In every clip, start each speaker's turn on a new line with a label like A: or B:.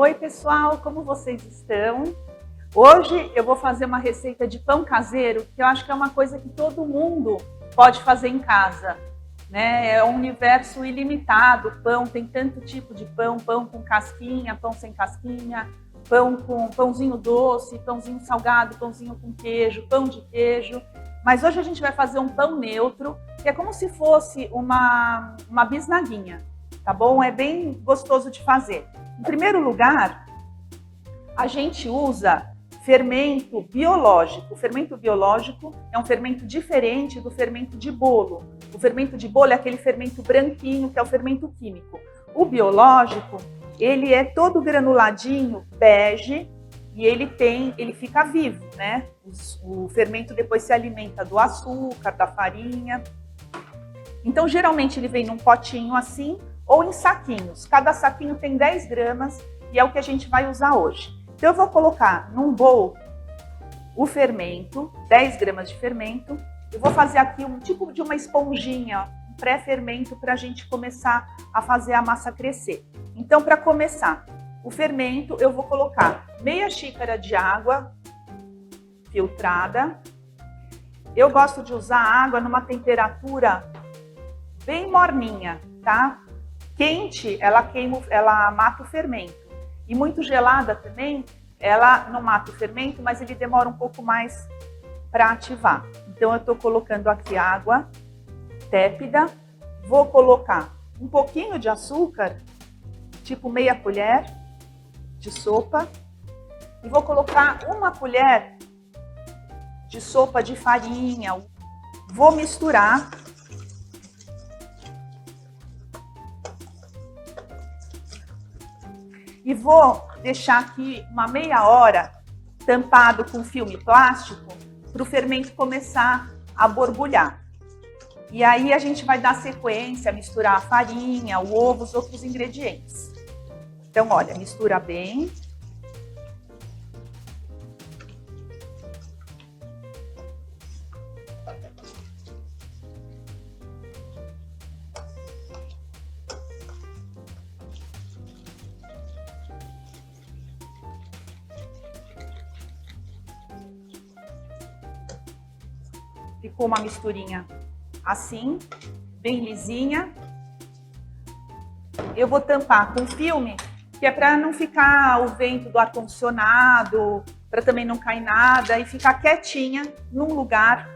A: Oi pessoal, como vocês estão? Hoje eu vou fazer uma receita de pão caseiro, que eu acho que é uma coisa que todo mundo pode fazer em casa, né? É um universo ilimitado, pão, tem tanto tipo de pão, pão com casquinha, pão sem casquinha, pão com pãozinho doce, pãozinho salgado, pãozinho com queijo, pão de queijo. Mas hoje a gente vai fazer um pão neutro, que é como se fosse uma bisnaguinha, tá bom? É bem gostoso de fazer. Em primeiro lugar, a gente usa fermento biológico. O fermento biológico é um fermento diferente do fermento de bolo. O fermento de bolo é aquele fermento branquinho, que é o fermento químico. O biológico, ele é todo granuladinho, bege, e ele fica vivo, né? O fermento depois se alimenta do açúcar, da farinha. Então, geralmente ele vem num potinho assim, ou em saquinhos. Cada saquinho tem 10 gramas e é o que a gente vai usar hoje. Então eu vou colocar num bowl o fermento, 10 gramas de fermento. Eu vou fazer aqui um tipo de uma esponjinha, um pré-fermento para a gente começar a fazer a massa crescer. Então, para começar, o fermento eu vou colocar meia xícara de água filtrada. Eu gosto de usar água numa temperatura bem morninha, tá? Quente, ela mata o fermento. E muito gelada também, ela não mata o fermento, mas ele demora um pouco mais para ativar. Então eu estou colocando aqui água tépida, vou colocar um pouquinho de açúcar, tipo meia colher de sopa, e vou colocar uma colher de sopa de farinha. Vou misturar. E vou deixar aqui uma meia hora tampado com filme plástico para o fermento começar a borbulhar. E aí a gente vai dar sequência, misturar a farinha, o ovo, os outros ingredientes. Então, olha, mistura bem. Ficou uma misturinha assim, bem lisinha. Eu vou tampar com filme, que é para não ficar o vento do ar-condicionado, para também não cair nada e ficar quietinha num lugar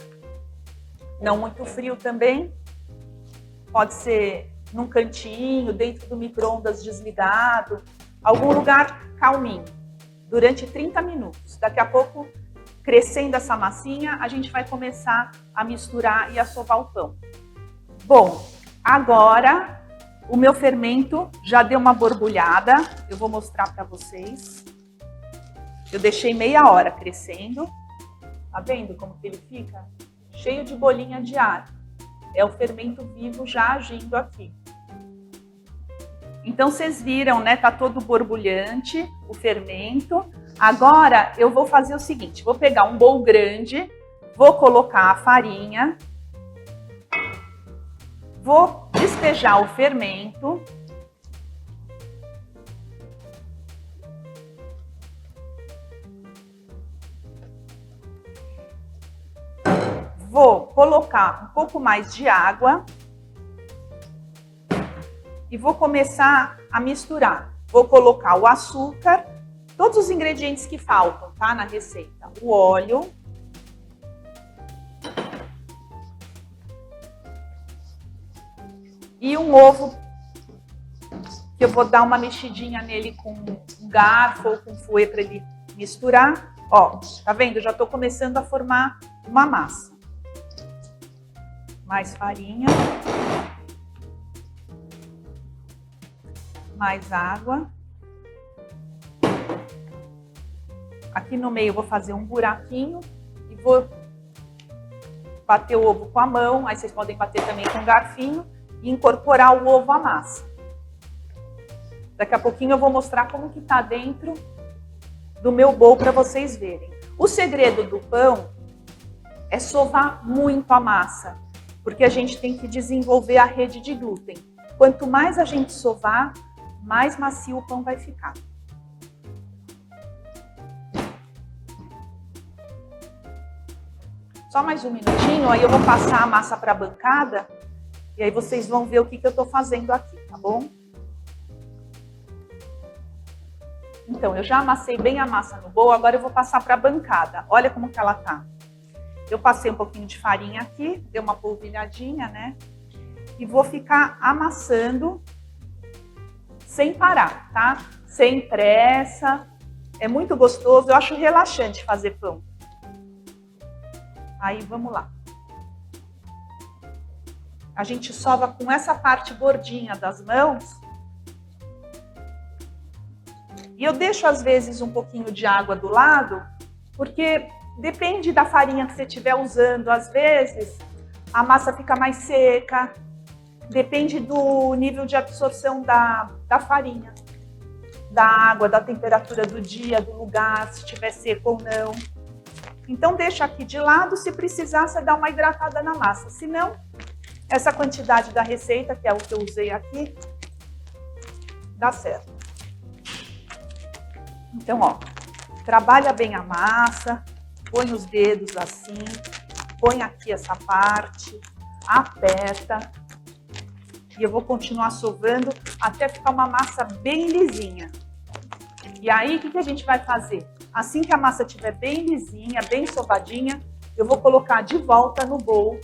A: não muito frio também. Pode ser num cantinho, dentro do micro-ondas desligado, algum lugar calminho, durante 30 minutos. Daqui a pouco, crescendo essa massinha, a gente vai começar a misturar e a sovar o pão. Bom, agora o meu fermento já deu uma borbulhada. Eu vou mostrar para vocês. Eu deixei meia hora crescendo. Tá vendo como que ele fica? Cheio de bolinha de ar. É o fermento vivo já agindo aqui. Então vocês viram, né? Tá todo borbulhante o fermento. Agora eu vou fazer o seguinte, vou pegar um bowl grande, vou colocar a farinha, vou despejar o fermento, vou colocar um pouco mais de água e vou começar a misturar. Vou colocar o açúcar, todos os ingredientes que faltam, tá, na receita. O óleo, e um ovo, que eu vou dar uma mexidinha nele com um garfo ou com fouet para ele misturar. Ó, tá vendo? Eu já tô começando a formar uma massa. Mais farinha. Mais água. Aqui no meio eu vou fazer um buraquinho e vou bater o ovo com a mão. Aí vocês podem bater também com um garfinho e incorporar o ovo à massa. Daqui a pouquinho eu vou mostrar como que tá dentro do meu bowl para vocês verem. O segredo do pão é sovar muito a massa, porque a gente tem que desenvolver a rede de glúten. Quanto mais a gente sovar, mais macio o pão vai ficar. Só mais um minutinho, aí eu vou passar a massa para a bancada e aí vocês vão ver o que eu estou fazendo aqui, tá bom? Então, eu já amassei bem a massa no bowl, agora eu vou passar para a bancada. Olha como que ela tá. Eu passei um pouquinho de farinha aqui, dei uma polvilhadinha, né? E vou ficar amassando sem parar, tá? Sem pressa. É muito gostoso, eu acho relaxante fazer pão. Aí, vamos lá. A gente sova com essa parte gordinha das mãos. E eu deixo, às vezes, um pouquinho de água do lado, porque depende da farinha que você estiver usando. Às vezes, a massa fica mais seca, depende do nível de absorção da farinha, da água, da temperatura do dia, do lugar, se estiver seco ou não. Então, deixa aqui de lado, se precisar, você dá uma hidratada na massa. Se não, essa quantidade da receita, que é o que eu usei aqui, dá certo. Então, ó, trabalha bem a massa, põe os dedos assim, põe aqui essa parte, aperta. E eu vou continuar sovando até ficar uma massa bem lisinha. E aí, o que a gente vai fazer? Assim que a massa estiver bem lisinha, bem sovadinha, eu vou colocar de volta no bowl,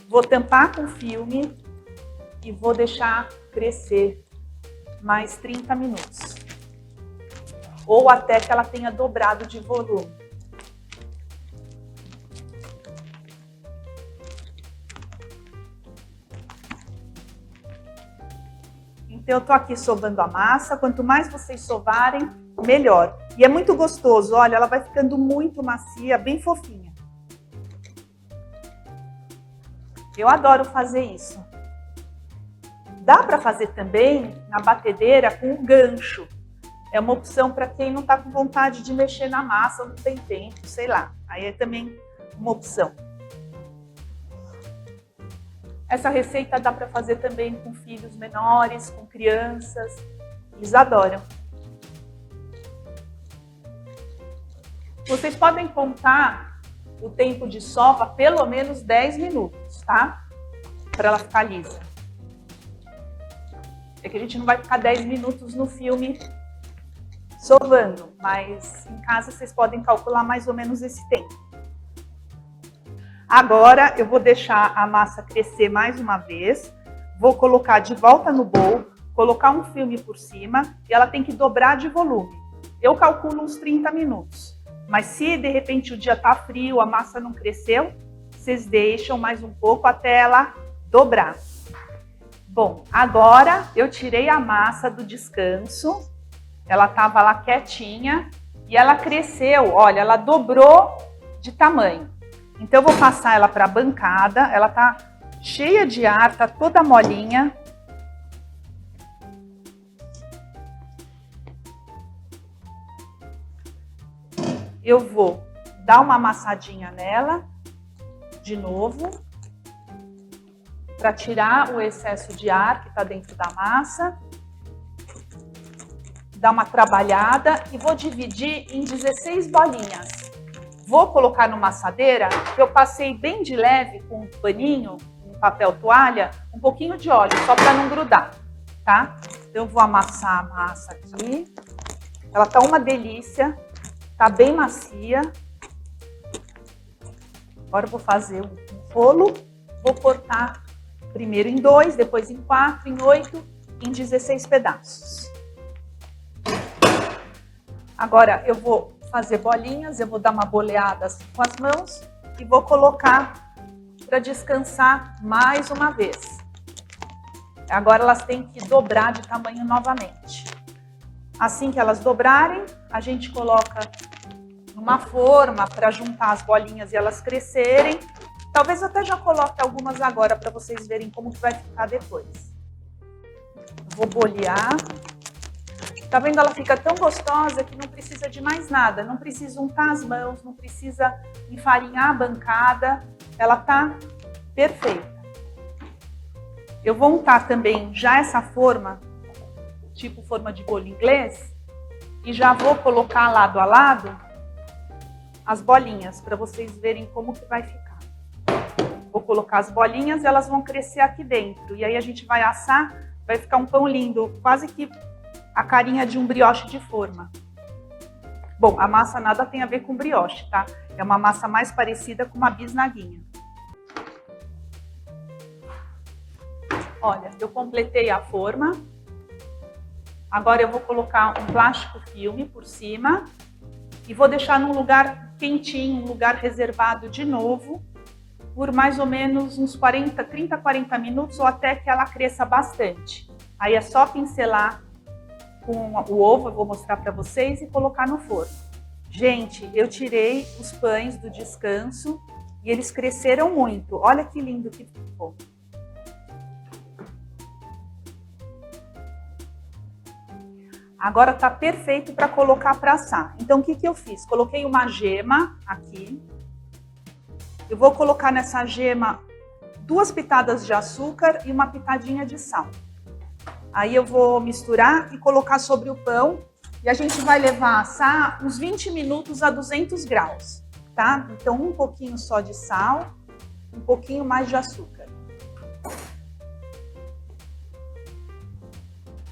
A: vou tampar com filme e vou deixar crescer mais 30 minutos. Ou até que ela tenha dobrado de volume. Então, eu tô aqui sovando a massa. Quanto mais vocês sovarem, melhor. E é muito gostoso. Olha, ela vai ficando muito macia, bem fofinha. Eu adoro fazer isso. Dá para fazer também na batedeira com um gancho. É uma opção para quem não está com vontade de mexer na massa ou não tem tempo, sei lá. Aí é também uma opção. Essa receita dá para fazer também com filhos menores, com crianças. Eles adoram. Vocês podem contar o tempo de sova pelo menos 10 minutos, tá? Para ela ficar lisa. É que a gente não vai ficar 10 minutos no filme sovando, mas em casa vocês podem calcular mais ou menos esse tempo. Agora eu vou deixar a massa crescer mais uma vez, vou colocar de volta no bowl, colocar um filme por cima e ela tem que dobrar de volume. Eu calculo uns 30 minutos, mas se de repente o dia tá frio, a massa não cresceu, vocês deixam mais um pouco até ela dobrar. Bom, agora eu tirei a massa do descanso. Ela estava lá quietinha e ela cresceu, olha, ela dobrou de tamanho. Então eu vou passar ela para a bancada, ela tá cheia de ar, tá toda molinha. Eu vou dar uma amassadinha nela, de novo, para tirar o excesso de ar que está dentro da massa. Dar uma trabalhada e vou dividir em 16 bolinhas. Vou colocar numa assadeira que eu passei bem de leve com um paninho, um papel toalha, um pouquinho de óleo, só para não grudar, tá? Então eu vou amassar a massa aqui. Ela tá uma delícia, tá bem macia. Agora eu vou fazer um rolo, vou cortar primeiro em 2, depois em 4, em 8, em 16 pedaços. Agora eu vou fazer bolinhas, eu vou dar uma boleada assim com as mãos e vou colocar para descansar mais uma vez. Agora elas têm que dobrar de tamanho novamente. Assim que elas dobrarem, a gente coloca numa forma para juntar as bolinhas e elas crescerem. Talvez eu até já coloque algumas agora para vocês verem como que vai ficar depois. Vou bolear. Tá vendo? Ela fica tão gostosa que não precisa de mais nada. Não precisa untar as mãos, não precisa enfarinhar a bancada. Ela tá perfeita. Eu vou untar também já essa forma, tipo forma de bolo inglês, e já vou colocar lado a lado as bolinhas para vocês verem como que vai ficar. colocar as bolinhas, elas vão crescer aqui dentro. E aí a gente vai assar, vai ficar um pão lindo, quase que a carinha de um brioche de forma. Bom, a massa nada tem a ver com brioche, tá? É uma massa mais parecida com uma bisnaguinha. Olha, eu completei a forma. Agora eu vou colocar um plástico filme por cima e vou deixar num lugar quentinho, um lugar reservado de novo, por mais ou menos uns 30, 40 minutos ou até que ela cresça bastante. Aí é só pincelar com o ovo, eu vou mostrar para vocês, e colocar no forno. Gente, eu tirei os pães do descanso e eles cresceram muito. Olha que lindo que ficou. Agora tá perfeito para colocar para assar. Então, o que eu fiz? Coloquei uma gema aqui. Eu vou colocar nessa gema 2 pitadas de açúcar e uma pitadinha de sal. Aí eu vou misturar e colocar sobre o pão. E a gente vai levar a assar uns 20 minutos a 200 graus, tá? Então, um pouquinho só de sal, um pouquinho mais de açúcar.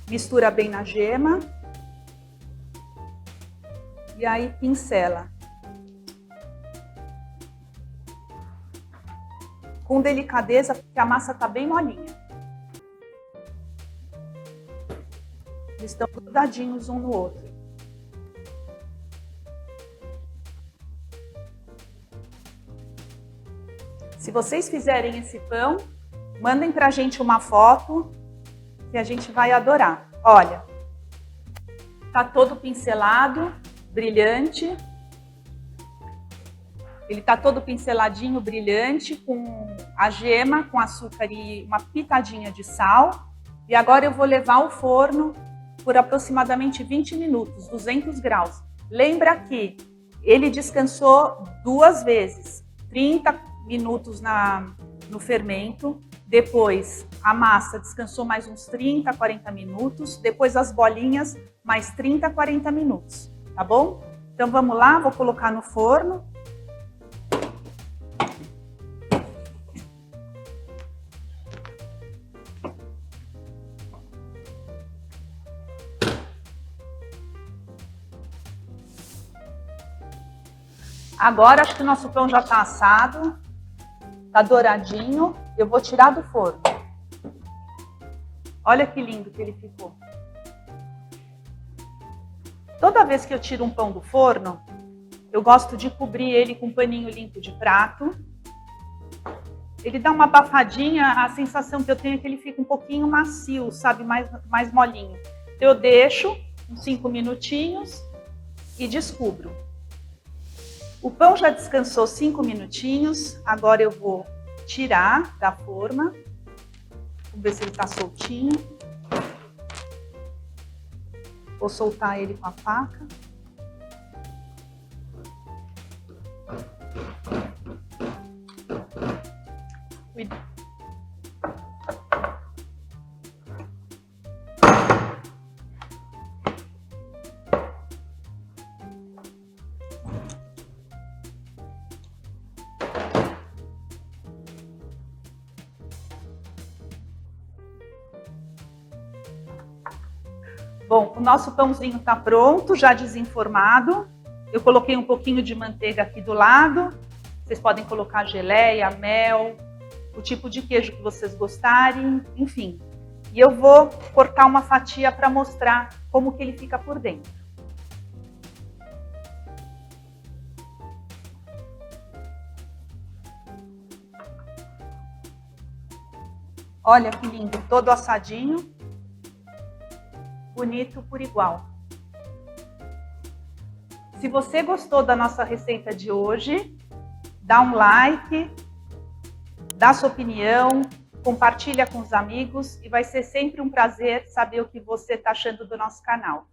A: Mistura bem na gema. E aí pincela. Com delicadeza, porque a massa tá bem molinha. Eles estão grudadinhos um no outro. Se vocês fizerem esse pão, mandem pra gente uma foto que a gente vai adorar. Olha, tá todo pincelado, brilhante. Ele tá todo pinceladinho, brilhante, com a gema, com açúcar e uma pitadinha de sal. E agora eu vou levar ao forno por aproximadamente 20 minutos, 200 graus. Lembra que ele descansou 2 vezes, 30 minutos no fermento, depois a massa descansou mais uns 30, 40 minutos, depois as bolinhas mais 30, 40 minutos, tá bom? Então vamos lá, vou colocar no forno. Agora acho que o nosso pão já está assado, está douradinho. Eu vou tirar do forno. Olha que lindo que ele ficou. Toda vez que eu tiro um pão do forno, eu gosto de cobrir ele com um paninho limpo de prato. Ele dá uma abafadinha, a sensação que eu tenho é que ele fica um pouquinho macio, sabe, mais molinho. Eu deixo uns 5 minutinhos e descubro. O pão já descansou 5 minutinhos, agora eu vou tirar da forma. Vamos ver se ele está soltinho. Vou soltar ele com a faca. Bom, o nosso pãozinho está pronto, já desenformado. Eu coloquei um pouquinho de manteiga aqui do lado. Vocês podem colocar geleia, mel, o tipo de queijo que vocês gostarem, enfim. E eu vou cortar uma fatia para mostrar como que ele fica por dentro. Olha que lindo, todo assadinho. Bonito por igual. Se você gostou da nossa receita de hoje, dá um like, dá sua opinião, compartilha com os amigos e vai ser sempre um prazer saber o que você está achando do nosso canal.